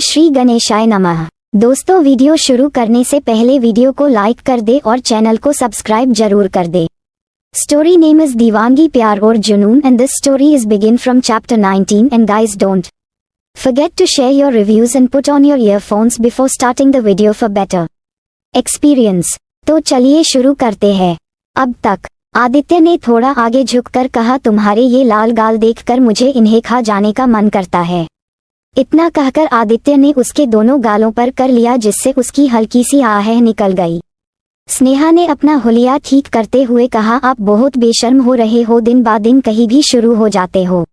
श्री गणेशाय नमः। दोस्तों, वीडियो शुरू करने से पहले वीडियो को लाइक कर दे और चैनल को सब्सक्राइब जरूर कर दे। स्टोरी नेम इज दीवानगी प्यार और जुनून and this story is begin from chapter 19 and guys don't forget to share your reviews and put on your earphones before starting the video for better experience। तो चलिए शुरू करते हैं। अब तक आदित्य ने थोड़ा आगे झुककर कहा, तुम्हारे ये लाल गाल देखकर मुझे इन्हें खा जाने का मन करता है। इतना कहकर आदित्य ने उसके दोनों गालों पर कर लिया, जिससे उसकी हल्की सी आहें निकल गई। स्नेहा ने अपना हुलिया ठीक करते हुए कहा, आप बहुत बेशर्म हो रहे हो, दिन बा दिन कहीं भी शुरू हो जाते हो।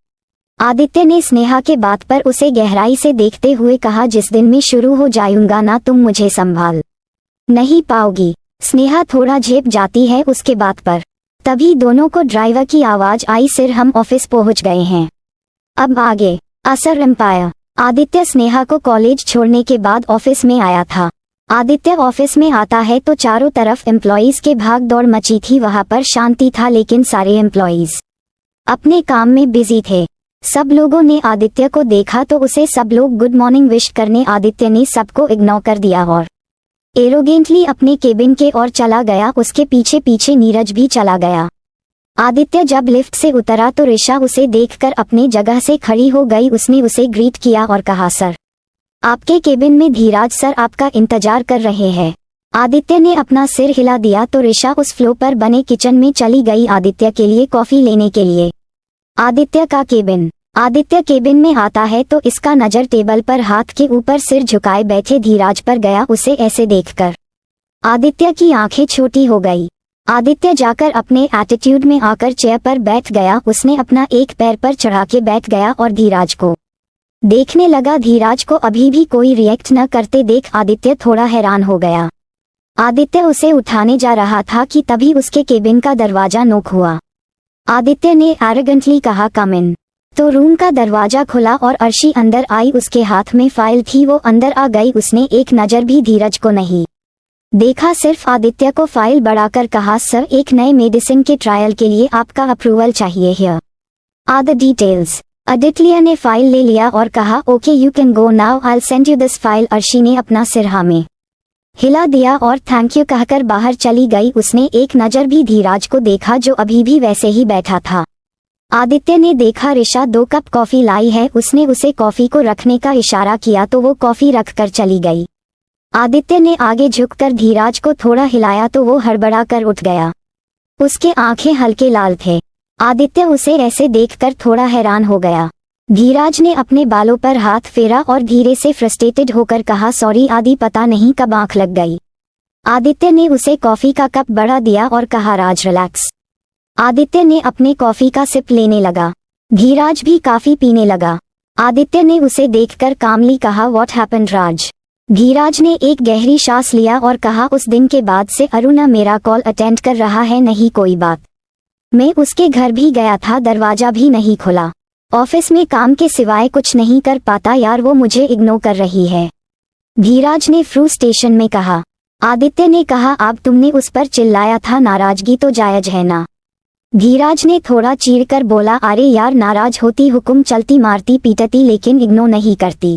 आदित्य ने स्नेहा के बात पर उसे गहराई से देखते हुए कहा, जिस दिन मैं शुरू हो जाऊंगा ना, तुम मुझे संभाल नहीं पाओगी। स्नेहा थोड़ा झेप जाती है उसके बात पर। तभी दोनों को ड्राइवर की आवाज आई, सिर हम ऑफिस पहुंच गए हैं, अब आगे। असर एम्पायर। आदित्य स्नेहा को कॉलेज छोड़ने के बाद ऑफिस में आया था। आदित्य ऑफिस में आता है तो चारों तरफ एम्प्लॉइज के भाग दौड़ मची थी। वहां पर शांति था, लेकिन सारे एम्प्लॉइज अपने काम में बिजी थे। सब लोगों ने आदित्य को देखा तो उसे सब लोग गुड मॉर्निंग विश करने आदित्य ने सबको इग्नोर कर दिया और एरोगेंटली अपने केबिन के ओर चला गया। उसके पीछे पीछे नीरज भी चला गया। आदित्य जब लिफ्ट से उतरा तो ऋषा उसे देखकर अपने जगह से खड़ी हो गई। उसने उसे ग्रीट किया और कहा, सर आपके केबिन में धीराज सर आपका इंतजार कर रहे हैं। आदित्य ने अपना सिर हिला दिया तो ऋषा उस फ्लोर पर बने किचन में चली गई आदित्य के लिए कॉफी लेने के लिए। आदित्य का केबिन। आदित्य केबिन में आता है तो इसका नजर टेबल पर हाथ के ऊपर सिर झुकाए बैठे धीराज पर गया। उसे ऐसे देखकर आदित्य की आंखें छोटी हो गई। आदित्य जाकर अपने एटीट्यूड में आकर चेयर पर बैठ गया। उसने अपना एक पैर पर चढ़ा के बैठ गया और धीराज को देखने लगा। धीराज को अभी भी कोई रिएक्ट न करते देख आदित्य थोड़ा हैरान हो गया। आदित्य उसे उठाने जा रहा था कि तभी उसके केबिन का दरवाजा नॉक हुआ। आदित्य ने एरोगेंटली कहा, कम इन। तो रूम का दरवाजा खुला और अर्शी अंदर आई। उसके हाथ में फाइल थी, वो अंदर आ गई। उसने एक नजर भी धीरज को नहीं देखा, सिर्फ आदित्य को फाइल बढ़ाकर कहा, सर एक नए मेडिसिन के ट्रायल के लिए आपका अप्रूवल चाहिए। Here are the details. Aditya ने फाइल ले लिया और कहा, okay you can go now, I will send you this file. Arshi ने अपना सिर हाँ में हिला दिया और थैंक यू कहकर बाहर चली गई। उसने एक नजर भी धीराज को देखा जो अभी भी वैसे ही बैठा था। आदित्य ने देखा ऋषा 2 कप कॉफी लाई है। उसने उसे कॉफी को रखने का इशारा किया तो वो कॉफी रखकर चली गई। आदित्य ने आगे झुककर धीराज को थोड़ा हिलाया तो वो हड़बड़ा कर उठ गया। उसके आंखें हल्के लाल थे। आदित्य उसे ऐसे देखकर थोड़ा हैरान हो गया। धीराज ने अपने बालों पर हाथ फेरा और धीरे से फ्रस्ट्रेटेड होकर कहा, सॉरी आदि, पता नहीं कब आंख लग गई। आदित्य ने उसे कॉफी का कप बढ़ा दिया और कहा, राज रिलैक्स। आदित्य ने अपने कॉफी का सिप लेने लगा। धीराज भी काफी पीने लगा। आदित्य ने उसे देखकर कामली कहा, व्हाट हैपेंड राज। धीराज ने एक गहरी सांस लिया और कहा, उस दिन के बाद से अरुणा मेरा कॉल अटेंड कर रहा है। नहीं कोई बात, मैं उसके घर भी गया था, दरवाजा भी नहीं खुला। ऑफिस में काम के सिवाय कुछ नहीं कर पाता यार, वो मुझे इग्नोर कर रही है। धीराज ने फ्रस्ट्रेशन में कहा। आदित्य ने कहा, अब तुमने उस पर चिल्लाया था, नाराजगी तो जायज है ना। धीराज ने थोड़ा चीढ़कर बोला, अरे यार नाराज होती, हुक्म चलती, मारती पीटती, लेकिन इग्नोर नहीं करती।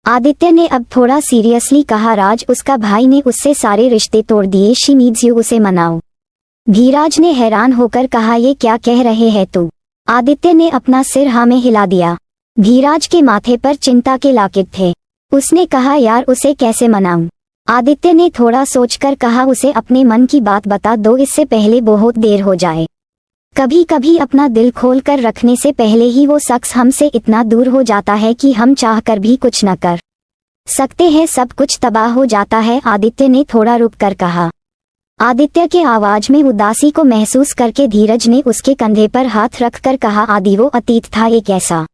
आदित्य ने अब थोड़ा सीरियसली कहा, राज उसका भाई ने उससे सारे रिश्ते तोड़ दिए, शी नीड्स यू, उसे मनाओ। धीराज ने हैरान होकर कहा, ये क्या कह रहे हैं तू। आदित्य ने अपना सिर हाँ में हिला दिया। धीराज के माथे पर चिंता के लाकिट थे। उसने कहा, यार उसे कैसे मनाऊं। आदित्य ने थोड़ा सोचकर कहा, उसे अपने मन की बात बता दो, इससे पहले बहुत देर हो जाए। कभी कभी अपना दिल खोल कर रखने से पहले ही वो शख्स हमसे इतना दूर हो जाता है कि हम चाहकर भी कुछ न कर सकते हैं, सब कुछ तबाह हो जाता है। आदित्य ने थोड़ा रुक कर कहा। आदित्य के आवाज में उदासी को महसूस करके धीरज ने उसके कंधे पर हाथ रखकर कहा, आदि वो अतीत था, एक ऐसा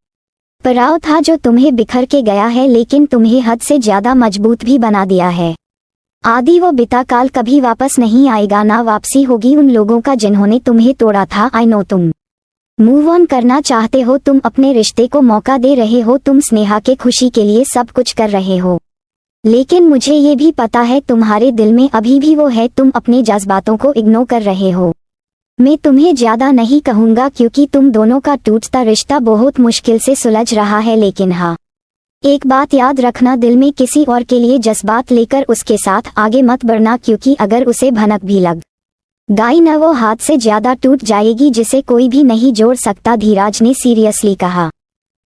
पड़ाव था जो तुम्हें बिखर के गया है, लेकिन तुम्हें हद से ज्यादा मजबूत भी बना दिया है। आदि वो बीता काल कभी वापस नहीं आएगा, ना वापसी होगी उन लोगों का जिन्होंने तुम्हें तोड़ा था। आई नो तुम मूव ऑन करना चाहते हो, तुम अपने रिश्ते को मौका दे रहे हो, तुम स्नेहा के खुशी के लिए सब कुछ कर रहे हो, लेकिन मुझे ये भी पता है तुम्हारे दिल में अभी भी वो है, तुम अपने जज्बातों को इग्नोर कर रहे हो। मैं तुम्हें ज्यादा नहीं कहूंगा क्योंकि तुम दोनों का टूटता रिश्ता बहुत मुश्किल से सुलझ रहा है, लेकिन हाँ एक बात याद रखना, दिल में किसी और के लिए जज्बात लेकर उसके साथ आगे मत बढ़ना, क्योंकि अगर उसे भनक भी लग गई न, वो हाथ से ज्यादा टूट जाएगी जिसे कोई भी नहीं जोड़ सकता, धीराज ने सीरियसली कहा।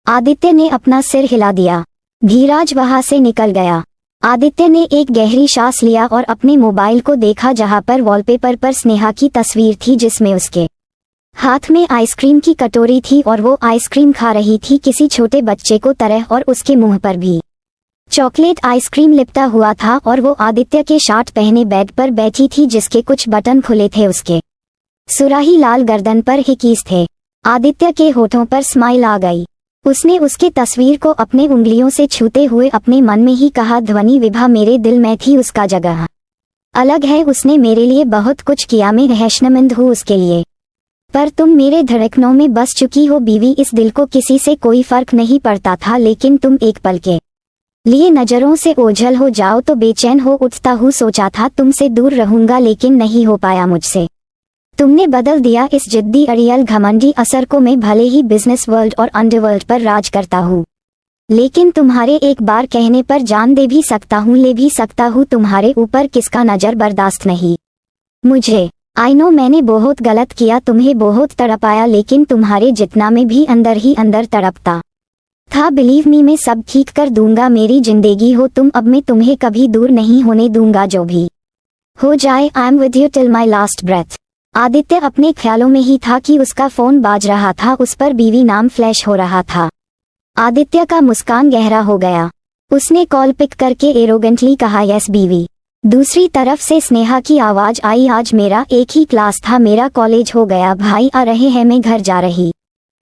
आदित्य ने अपना सिर हिला दिया। धीराज वहां से निकल गया। आदित्य ने एक गहरी सांस लिया और अपने मोबाइल को देखा, जहां पर वॉलपेपर पर स्नेहा की तस्वीर थी, जिसमें उसके हाथ में आइसक्रीम की कटोरी थी और वो आइसक्रीम खा रही थी किसी छोटे बच्चे को तरह, और उसके मुंह पर भी चॉकलेट आइसक्रीम लिपटा हुआ था, और वो आदित्य के शर्ट पहने बेड पर बैठी थी जिसके कुछ बटन खुले थे। उसके सुराही लाल गर्दन पर हिकीस थे। आदित्य के होठों पर स्माइल आ गई। उसने उसके तस्वीर को अपने उंगलियों से छूते हुए अपने मन में ही कहा, ध्वनि विभा मेरे दिल में थी, उसका जगह अलग है, उसने मेरे लिए बहुत कुछ किया, मैं रहशनमंद हूँ उसके लिए, पर तुम मेरे धड़कनों में बस चुकी हो बीवी। इस दिल को किसी से कोई फर्क नहीं पड़ता था, लेकिन तुम एक पल के लिए नजरों से ओझल हो जाओ तो बेचैन हो उठता हूँ। सोचा था तुमसे दूर रहूंगा, लेकिन नहीं हो पाया मुझसे। तुमने बदल दिया इस जिद्दी अड़ियल घमंडी असर को। मैं भले ही बिजनेस वर्ल्ड और अंडरवर्ल्ड पर राज करता हूँ, लेकिन तुम्हारे एक बार कहने पर जान दे भी सकता हूँ, ले भी सकता हूँ। तुम्हारे ऊपर किसका नजर बर्दाश्त नहीं मुझे। आई नो मैंने बहुत गलत किया, तुम्हें बहुत तड़पाया, लेकिन तुम्हारे जितना मैं भी अंदर ही अंदर तड़पता था। बिलीव मी, मैं सब ठीक कर दूंगा। मेरी जिंदगी हो तुम, अब मैं तुम्हें कभी दूर नहीं होने दूंगा, जो भी हो जाए। I am with you till my last breath. Aditya अपने ख्यालों में ही था कि उसका फोन बाज रहा था, उस पर बीवी नाम फ्लैश हो रहा था। आदित्य का मुस्कान गहरा हो गया। उसने कॉल पिक करके एरोगेंटली कहा, यस बीवी। दूसरी तरफ से स्नेहा की आवाज आई, आज मेरा एक ही क्लास था, मेरा कॉलेज हो गया। भाई आ रहे हैं, मैं घर जा रही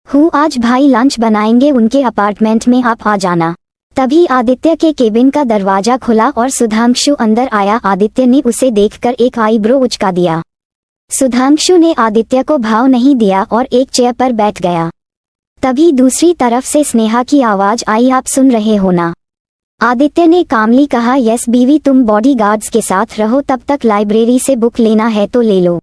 हूँ आज, भाई लंच बनाएंगे उनके अपार्टमेंट में, आप आ जाना। तभी आदित्य के केबिन का दरवाजा खुला और सुधांशु अंदर आया। आदित्य ने उसे देखकर एक आईब्रो उचका दिया। सुधांशु ने आदित्य को भाव नहीं दिया और एक चेयर पर बैठ गया। तभी दूसरी तरफ से स्नेहा की आवाज आई, आप सुन रहे हो ना? आदित्य ने कामली कहा, यस बीवी, तुम बॉडीगार्ड्स के साथ रहो, तब तक लाइब्रेरी से बुक लेना है तो ले लो,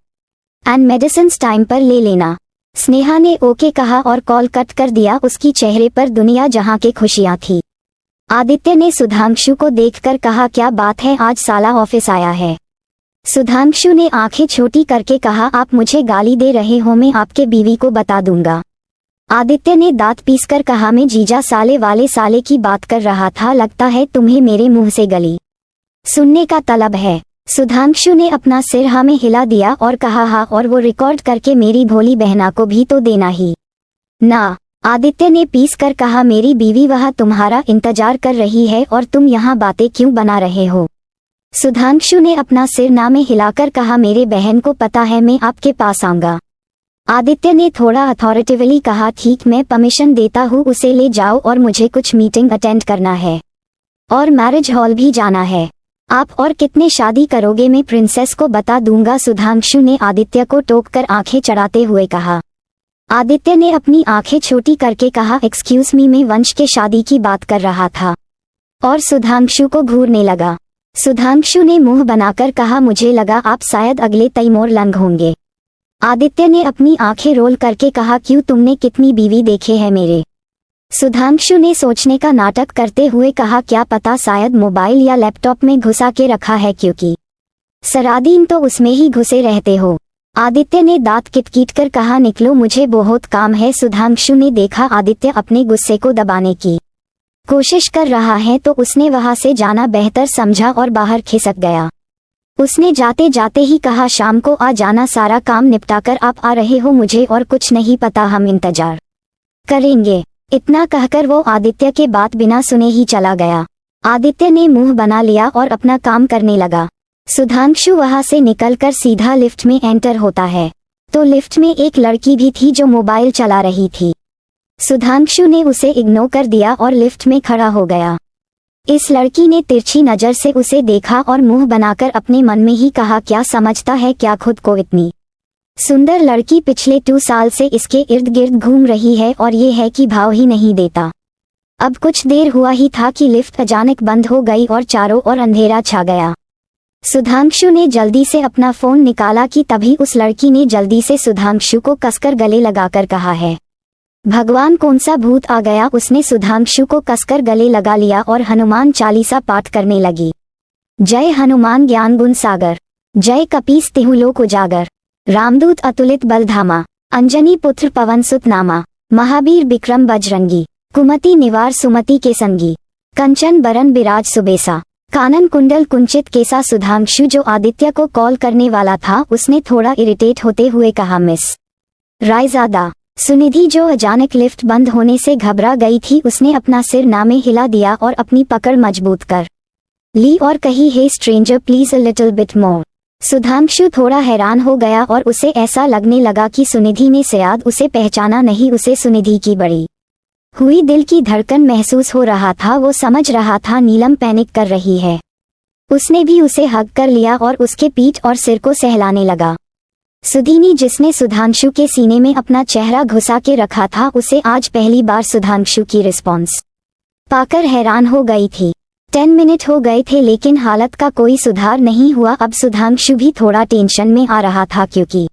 एंड मेडिसिन टाइम पर ले लेना। स्नेहा ने ओके कहा और कॉल कट कर दिया। उसकी चेहरे पर दुनिया जहां के खुशियां थी। आदित्य ने सुधांशु को देखकर कहा, क्या बात है, आज साला ऑफिस आया है? सुधांशु ने आंखें छोटी करके कहा, आप मुझे गाली दे रहे हो, मैं आपके बीवी को बता दूंगा। आदित्य ने दांत पीसकर कहा, मैं जीजा साले वाले साले की बात कर रहा था, लगता है तुम्हें मेरे मुंह से गाली सुनने का तलब है। सुधांशु ने अपना सिर हाँ में हिला दिया और कहा, हाँ, और वो रिकॉर्ड करके मेरी भोली बहना को भी तो देना ही ना। आदित्य ने पीस कर कहा, मेरी बीवी वह तुम्हारा इंतजार कर रही है और तुम यहाँ बातें क्यों बना रहे हो? सुधांशु ने अपना सिर ना में हिलाकर कहा, मेरे बहन को पता है मैं आपके पास आऊंगा। आदित्य ने थोड़ा अथॉरिटिवली कहा, ठीक, मैं परमिशन देता हूँ, उसे ले जाओ और मुझे कुछ मीटिंग अटेंड करना है और मैरिज हॉल भी जाना है। आप और कितने शादी करोगे, मैं प्रिंसेस को बता दूंगा। सुधांशु ने आदित्य को टोककर आंखें चढ़ाते हुए कहा। आदित्य ने अपनी आंखें छोटी करके कहा, एक्सक्यूज मी, मैं वंश के शादी की बात कर रहा था, और सुधांशु को घूरने लगा। सुधांशु ने मुंह बनाकर कहा, मुझे लगा आप शायद अगले तैमूर लंघ होंगे। आदित्य ने अपनी आंखें रोल करके कहा, क्यों, तुमने कितनी बीवी देखे हैं मेरे? सुधांशु ने सोचने का नाटक करते हुए कहा, क्या पता, शायद मोबाइल या लैपटॉप में घुसा के रखा है, क्योंकि सारा दिन तो उसमें ही घुसे रहते हो। आदित्य ने दांत किटकिट कर कहा, निकलो, मुझे बहुत काम है। सुधांशु ने देखा आदित्य अपने गुस्से को दबाने की कोशिश कर रहा है तो उसने वहां से जाना बेहतर समझा और बाहर खिसक गया। उसने जाते जाते ही कहा, शाम को आ जाना, सारा काम निपटाकर आप आ रहे हो, मुझे और कुछ नहीं पता, हम इंतजार करेंगे। इतना कहकर वो आदित्य के बात बिना सुने ही चला गया। आदित्य ने मुंह बना लिया और अपना काम करने लगा। सुधांशु वहां से निकलकर सीधा लिफ्ट में एंटर होता है तो लिफ्ट में एक लड़की भी थी जो मोबाइल चला रही थी। सुधांशु ने उसे इग्नोर कर दिया और लिफ्ट में खड़ा हो गया। इस लड़की ने तिरछी नजर से उसे देखा और मुंह बनाकर अपने मन में ही कहा, क्या समझता है क्या खुद को? इतनी सुंदर लड़की पिछले 2 साल से इसके इर्द गिर्द घूम रही है और ये है कि भाव ही नहीं देता। अब कुछ देर हुआ ही था कि लिफ्ट अचानक बंद हो गई और चारों ओर अंधेरा छा गया। सुधांशु ने जल्दी से अपना फोन निकाला कि तभी उस लड़की ने जल्दी से सुधांशु को कसकर गले लगाकर कहा है, भगवान कौन सा भूत आ गया। उसने सुधांशु को कसकर गले लगा लिया और हनुमान चालीसा पाठ करने लगी। जय हनुमान ज्ञान गुण सागर, जय कपीस तिहु लोक उजागर, रामदूत अतुलित बलधामा, अंजनी पुत्र पवन सुत नामा, महावीर विक्रम बजरंगी, कुमति निवार सुमति के संगी, कंचन बरन बिराज सुबेसा, कानन कुंडल कुंचित केसा। सुधांशु जो आदित्य को कॉल करने वाला था उसने थोड़ा इरिटेट होते हुए कहा, मिस रायजादा। सुनिधि जो अचानक लिफ्ट बंद होने से घबरा गई थी उसने अपना सिर नामे हिला दिया और अपनी पकड़ मजबूत कर ली और कही, hey stranger please a little bit more. Sudhanshu थोड़ा हैरान हो गया और उसे ऐसा लगने लगा कि सुनिधि ने शायद उसे पहचाना नहीं। उसे सुनिधि की बड़ी हुई दिल की धड़कन महसूस हो रहा था। वो समझ रहा था नीलम पैनिक कर रही है। उसने भी उसे हग कर लिया और उसके पीठ और सिर को सहलाने लगा। सुधिनी जिसने सुधांशु के सीने में अपना चेहरा घुसा के रखा था उसे आज पहली बार सुधांशु की रिस्पॉन्स पाकर हैरान हो गई थी। 10 मिनट हो गए थे लेकिन हालत का कोई सुधार नहीं हुआ। अब सुधांशु भी थोड़ा टेंशन में आ रहा था क्योंकि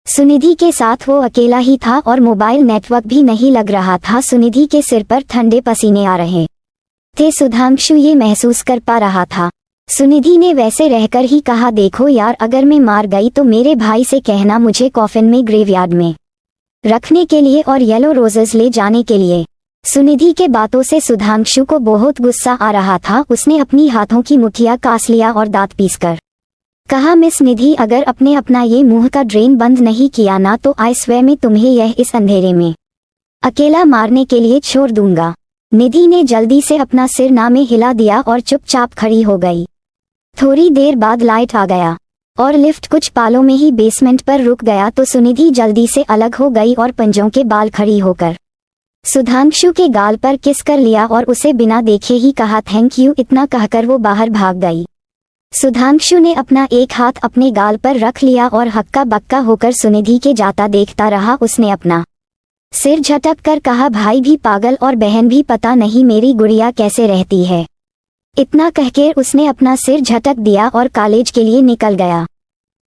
सुनिधि के साथ वो अकेला ही था और मोबाइल नेटवर्क भी नहीं लग रहा था। सुनिधि के सिर पर ठंडे पसीने आ रहे थे, सुधांशु ये महसूस कर पा रहा था। सुनिधि ने वैसे रहकर ही कहा, देखो यार, अगर मैं मार गई तो मेरे भाई से कहना मुझे कॉफिन में ग्रेवयार्ड में रखने के लिए और येलो रोजेस ले जाने के लिए। सुनिधि के बातों से सुधांशु को बहुत गुस्सा आ रहा था। उसने अपनी हाथों की मुठ्ठियां कास लिया और दांत पीसकर कहा, मिस निधि, अगर अपने अपना ये मुंह का ड्रेन बंद नहीं किया ना तो आई स्वेयर मैं तुम्हें यह इस अंधेरे में अकेला मारने के लिए छोड़ दूंगा। निधि ने जल्दी से अपना सिर नामे हिला दिया और चुपचाप खड़ी हो गई। थोड़ी देर बाद लाइट आ गया और लिफ्ट कुछ पालों में ही बेसमेंट पर रुक गया तो सुनिधि जल्दी से अलग हो गई और पंजों के बाल खड़ी होकर सुधांशु के गाल पर किस कर लिया और उसे बिना देखे ही कहा, थैंक यू। इतना कहकर वो बाहर भाग गई। सुधांशु ने अपना एक हाथ अपने गाल पर रख लिया और हक्का बक्का होकर सुनिधि के जाता देखता रहा। उसने अपना सिर झटक कर कहा, भाई भी पागल और बहन भी पता नहीं मेरी गुड़िया कैसे रहती है। इतना कहकर उसने अपना सिर झटक दिया और कॉलेज के लिए निकल गया।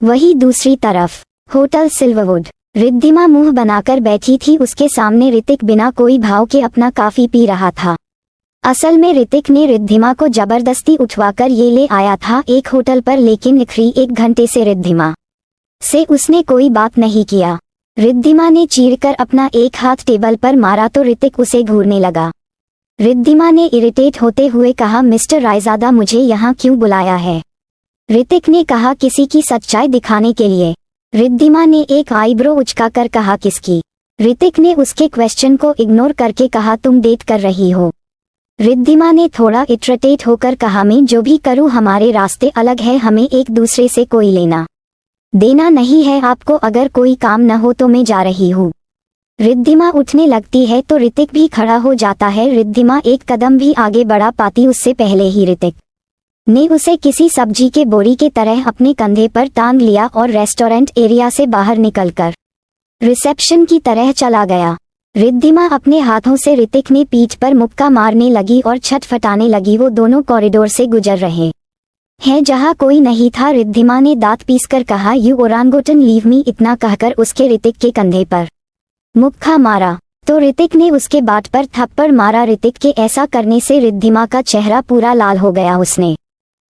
वहीं दूसरी तरफ होटल सिल्वरवुड, रिद्धिमा मुंह बनाकर बैठी थी। उसके सामने ऋतिक बिना कोई भाव के अपना कॉफी पी रहा था। असल में ऋतिक ने रिद्धिमा को जबरदस्ती उठवाकर ये ले आया था एक होटल पर, लेकिन आखिरी 1 घंटे से रिद्धिमा से उसने कोई बात नहीं किया। रिद्धिमा ने चीरकर अपना एक हाथ टेबल पर मारा तो ऋतिक उसे घूरने लगा। रिद्धिमा ने इरिटेट होते हुए कहा, मिस्टर रायजादा, मुझे यहाँ क्यों बुलाया है? ऋतिक ने कहा, किसी की सच्चाई दिखाने के लिए। रिद्धिमा ने एक आईब्रो उचकाकर कहा, किसकी? ऋतिक ने उसके क्वेश्चन को इग्नोर करके कहा, तुम डेट कर रही हो। रिद्धिमा ने थोड़ा इरिटेट होकर कहा, मैं जो भी करूँ हमारे रास्ते अलग है, हमें एक दूसरे से कोई लेना देना नहीं है। आपको अगर कोई काम न हो तो मैं जा रही हूँ। रिद्धिमा उठने लगती है तो ऋतिक भी खड़ा हो जाता है। रिद्धिमा एक कदम भी आगे बढ़ा पाती उससे पहले ही ऋतिक ने उसे किसी सब्जी के बोरी के तरह अपने कंधे पर टांग लिया और रेस्टोरेंट एरिया से बाहर निकलकर रिसेप्शन की तरह चला गया। रिद्धिमा अपने हाथों से ऋतिक ने पीठ पर मुक्का मारने लगी और छटफटाने लगी। वो दोनों कॉरिडोर से गुजर रहे हैं जहाँ कोई नहीं था। रिद्धिमा ने दांत पीसकर कहा, यू ओरांगुटन लीव मी। इतना कहकर उसके ऋतिक के कंधे पर मुक्का मारा तो ऋतिक ने उसके बाट पर थप्पड़ मारा। ऋतिक के ऐसा करने से रिद्धिमा का चेहरा पूरा लाल हो गया। उसने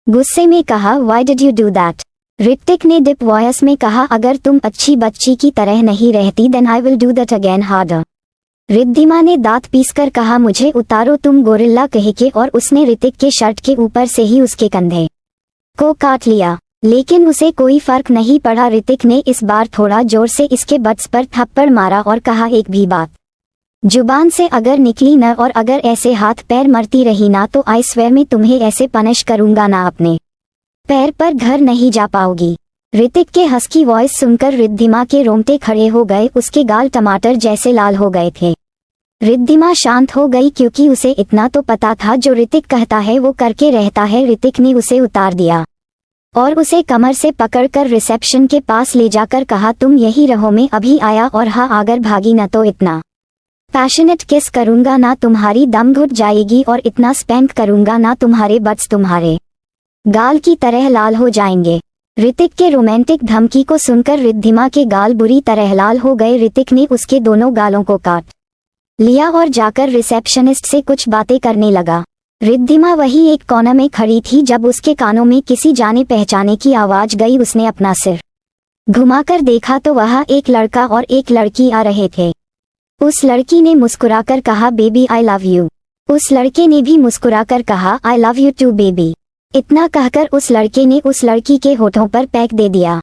गुस्से में कहा, why did you do that? Hrithik ने डिप वॉइस में कहा, अगर तुम अच्छी बच्ची की तरह नहीं रहती then I will do that again harder. Riddhima ने दांत पीसकर कहा, मुझे उतारो तुम गोरिल्ला कह के, और उसने ऋतिक के शर्ट के ऊपर से ही उसके कंधे को काट लिया। लेकिन उसे कोई फर्क नहीं पड़ा। ऋतिक ने इस बार थोड़ा जोर से इसके बट्स पर थप्पड़ मारा और कहा, एक भी बात जुबान से अगर निकली न और अगर ऐसे हाथ पैर मरती रही ना तो आई स्वेयर मैं तुम्हें ऐसे पनिश करूंगा ना अपने पैर पर घर नहीं जा पाओगी। ऋतिक के हस्की वॉइस सुनकर रिद्धिमा के रोंगटे खड़े हो गए। उसके गाल टमाटर जैसे लाल हो गए थे। रिद्धिमा शांत हो गई क्योंकि उसे इतना तो पता था जो ऋतिक कहता है वो करके रहता है। ऋतिक ने उसे उतार दिया और उसे कमर से पकड़कर रिसेप्शन के पास ले जाकर कहा, तुम यही रहो, मैं अभी आया और हाँ अगर भागी न तो इतना पैशनेट किस करूंगा ना तुम्हारी दम घुट जाएगी और इतना स्पैंक करूंगा ना तुम्हारे बट्स तुम्हारे गाल की तरह लाल हो जाएंगे। ऋतिक के रोमांटिक धमकी को सुनकर रिद्धिमा के गाल बुरी तरह लाल हो गए। ऋतिक ने उसके दोनों गालों को काट लिया और जाकर रिसेप्शनिस्ट से कुछ बातें करने लगा। रिद्धिमा वही एक कोने में खड़ी थी जब उसके कानों में किसी जाने पहचाने की आवाज गई। उसने अपना सिर घुमाकर देखा तो वहाँ एक लड़का और एक लड़की आ रहे थे। उस लड़की ने मुस्कुराकर कहा, बेबी आई लव यू। उस लड़के ने भी मुस्कुराकर कहा, I love you too baby. इतना कहकर उस लड़के ने उस लड़की के होठों पर पैक दे दिया।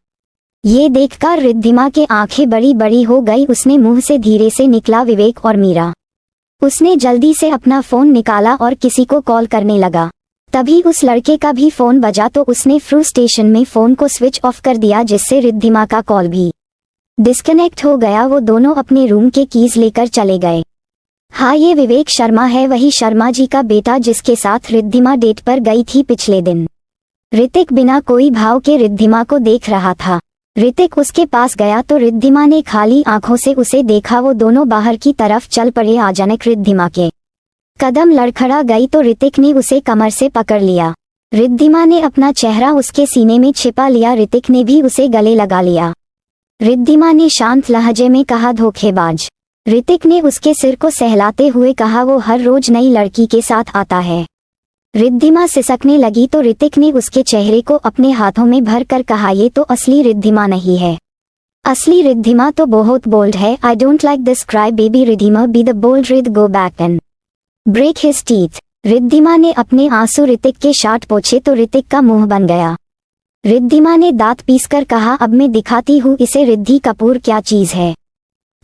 ये देखकर रिद्धिमा के आंखें बड़ी बड़ी हो गई। उसने मुंह से धीरे से निकला, विवेक और मीरा। उसने जल्दी से अपना फोन निकाला और किसी को कॉल करने लगा। तभी उस लड़के का भी फोन बजा तो उसने फ्रस्ट्रेशन में फोन को स्विच ऑफ कर दिया, जिससे रिद्धिमा का कॉल भी डिस्कनेक्ट हो गया। वो दोनों अपने रूम के कीज लेकर चले गए। हाँ, ये विवेक शर्मा है, वही शर्मा जी का बेटा जिसके साथ रिद्धिमा डेट पर गई थी पिछले दिन। ऋतिक बिना कोई भाव के रिद्धिमा को देख रहा था। ऋतिक उसके पास गया तो रिद्धिमा ने खाली आंखों से उसे देखा। वो दोनों बाहर की तरफ चल पड़े। अचानक रिद्धिमा के कदम लड़खड़ा गई तो ऋतिक ने उसे कमर से पकड़ लिया। रिद्धिमा ने अपना चेहरा उसके सीने में छिपा लिया। ऋतिक ने भी उसे गले लगा लिया। रिद्धिमा ने शांत लहजे में कहा, धोखेबाज। ऋतिक ने उसके सिर को सहलाते हुए कहा, वो हर रोज नई लड़की के साथ आता है। रिद्धिमा सिसकने लगी तो ऋतिक ने उसके चेहरे को अपने हाथों में भर कर कहा, ये तो असली रिद्धिमा नहीं है। असली रिद्धिमा तो बहुत बोल्ड है। I don't like this cry baby Riddhima, be the bold Rid, go back and break his teeth. Riddhima ने अपने आंसू ऋतिक के शार्ट पोंछे तो ऋतिक का मुंह बन गया। रिद्धिमा ने दांत पीसकर कहा, अब मैं दिखाती हूँ इसे रिद्धि कपूर क्या चीज है।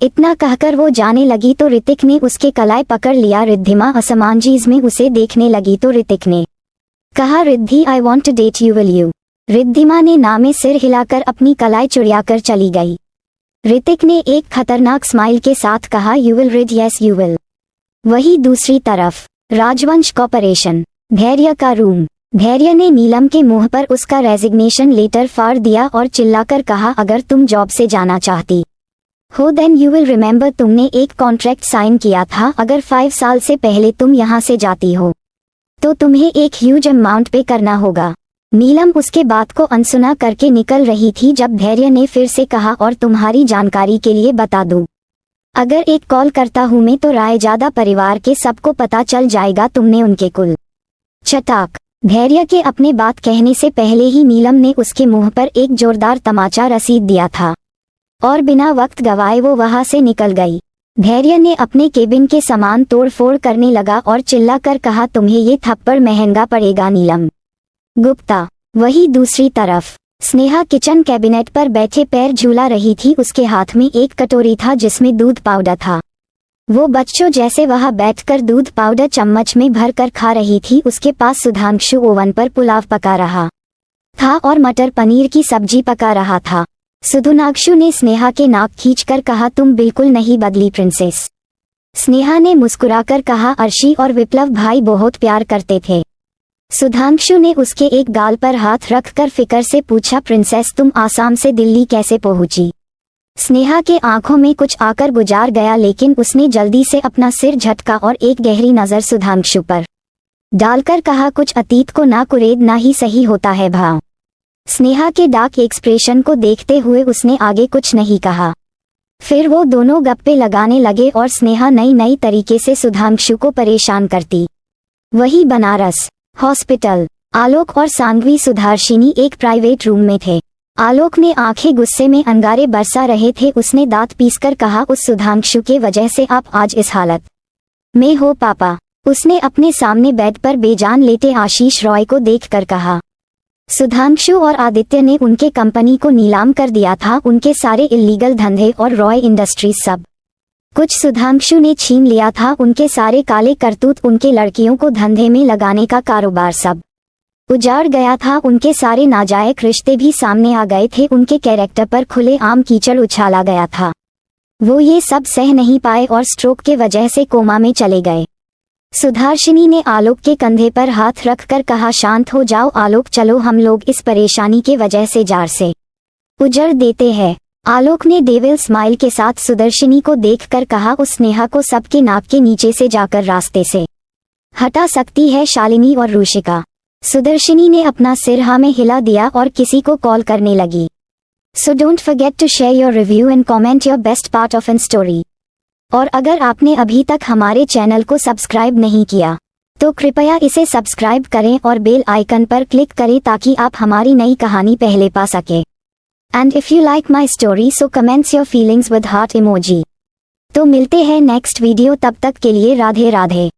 इतना कहकर वो जाने लगी तो ऋतिक ने उसके कलाई पकड़ लिया। रिद्धिमा असमंजस में उसे देखने लगी तो ऋतिक ने कहा, Riddhi I want to date you, will you. Riddhima ने ना में सिर हिलाकर अपनी कलाई चुड़ियाकर चली गई। ऋतिक ने एक खतरनाक स्माइल के साथ कहा, you will rid, yes you will. वही दूसरी तरफ राजवंश कॉर्पोरेशन, धैर्य का रूम। धैर्य ने नीलम के मुंह पर उसका रेजिग्नेशन लेटर फाड़ दिया और चिल्लाकर कहा, अगर तुम जॉब से जाना चाहती हो देन यू विल रिमेंबर, तुमने एक कॉन्ट्रैक्ट साइन किया था। अगर 5 साल से पहले तुम यहाँ से जाती हो तो तुम्हें एक ह्यूज अमाउंट पे करना होगा। नीलम उसके बात को अनसुना करके निकल रही थी जब धैर्य ने फिर से कहा, और तुम्हारी जानकारी के लिए बता दूं, अगर एक कॉल करता हूँ मैं तो रायजादा परिवार के सबको पता चल जाएगा तुमने उनके कुल। चटाक। धैर्य के अपने बात कहने से पहले ही नीलम ने उसके मुंह पर एक जोरदार तमाचा रसीद दिया था और बिना वक्त गवाए वो वहां से निकल गई। धैर्य ने अपने केबिन के सामान तोड़ फोड़ करने लगा और चिल्लाकर कहा, तुम्हें ये थप्पड़ महंगा पड़ेगा नीलम गुप्ता। वही दूसरी तरफ स्नेहा किचन कैबिनेट पर बैठे पैर झूला रही थी। उसके हाथ में एक कटोरी था जिसमें दूध पाउडर था। वो बच्चों जैसे वहां बैठकर दूध पाउडर चम्मच में भरकर खा रही थी। उसके पास सुधांशु ओवन पर पुलाव पका रहा था और मटर पनीर की सब्जी पका रहा था। सुधांशु ने स्नेहा के नाक खींचकर कहा, तुम बिल्कुल नहीं बदली प्रिंसेस। स्नेहा ने मुस्कुराकर कहा, अर्शी और विप्लव भाई बहुत प्यार करते थे। सुधांशु ने उसके एक गाल पर हाथ रखकर फिक्र से पूछा, प्रिंसेस तुम आसाम से दिल्ली कैसे पहुंची? स्नेहा के आंखों में कुछ आकर गुजार गया, लेकिन उसने जल्दी से अपना सिर झटका और एक गहरी नजर सुधांशु पर डालकर कहा, कुछ अतीत को ना कुरेदना ही सही होता है भाव। स्नेहा के डार्क एक्सप्रेशन को देखते हुए उसने आगे कुछ नहीं कहा। फिर वो दोनों गप्पे लगाने लगे और स्नेहा नई नई तरीके से सुधांशु को परेशान करती। वही बनारस हॉस्पिटल। आलोक और सांघवी सुधार्शिनी एक प्राइवेट रूम में थे। आलोक ने आंखें गुस्से में अंगारे बरसा रहे थे। उसने दांत पीसकर कहा, उस सुधांशु के वजह से आप आज इस हालत में हो पापा। उसने अपने सामने बेड पर बेजान लेटे आशीष रॉय को देखकर कहा। सुधांशु और आदित्य ने उनके कंपनी को नीलाम कर दिया था, उनके सारे इल्लीगल धंधे और रॉय इंडस्ट्रीज सब कुछ सुधांशु ने छीन लिया था। उनके सारे काले करतूत, उनके लड़कियों को धंधे में लगाने का कारोबार सब उजाड़ गया था। उनके सारे नाजायज रिश्ते भी सामने आ गए थे। उनके कैरेक्टर पर खुले आम कीचड़ उछाला गया था। वो ये सब सह नहीं पाए और स्ट्रोक के वजह से कोमा में चले गए। सुधार्शिनी ने आलोक के कंधे पर हाथ रखकर कहा, शांत हो जाओ आलोक, चलो हम लोग इस परेशानी के वजह से जार से उजड़ देते हैं। आलोक ने डेविल स्माइल के साथ सुदर्शिनी को देखकर कहा, उस स्नेहा को सबके नाक के नीचे से जाकर रास्ते से हटा सकती है शालिनी और रूशिका। सुदर्शिनी ने अपना सिर हाँ में हिला दिया और किसी को कॉल करने लगी। So don't forget to share your review and comment your best part of an story. और अगर आपने अभी तक हमारे चैनल को सब्सक्राइब नहीं किया तो कृपया इसे सब्सक्राइब करें और बेल आइकन पर क्लिक करें ताकि आप हमारी नई कहानी पहले पा सके। And if you like my story so comments your feelings with heart emoji. तो मिलते हैं नेक्स्ट वीडियो, तब तक के लिए राधे राधे।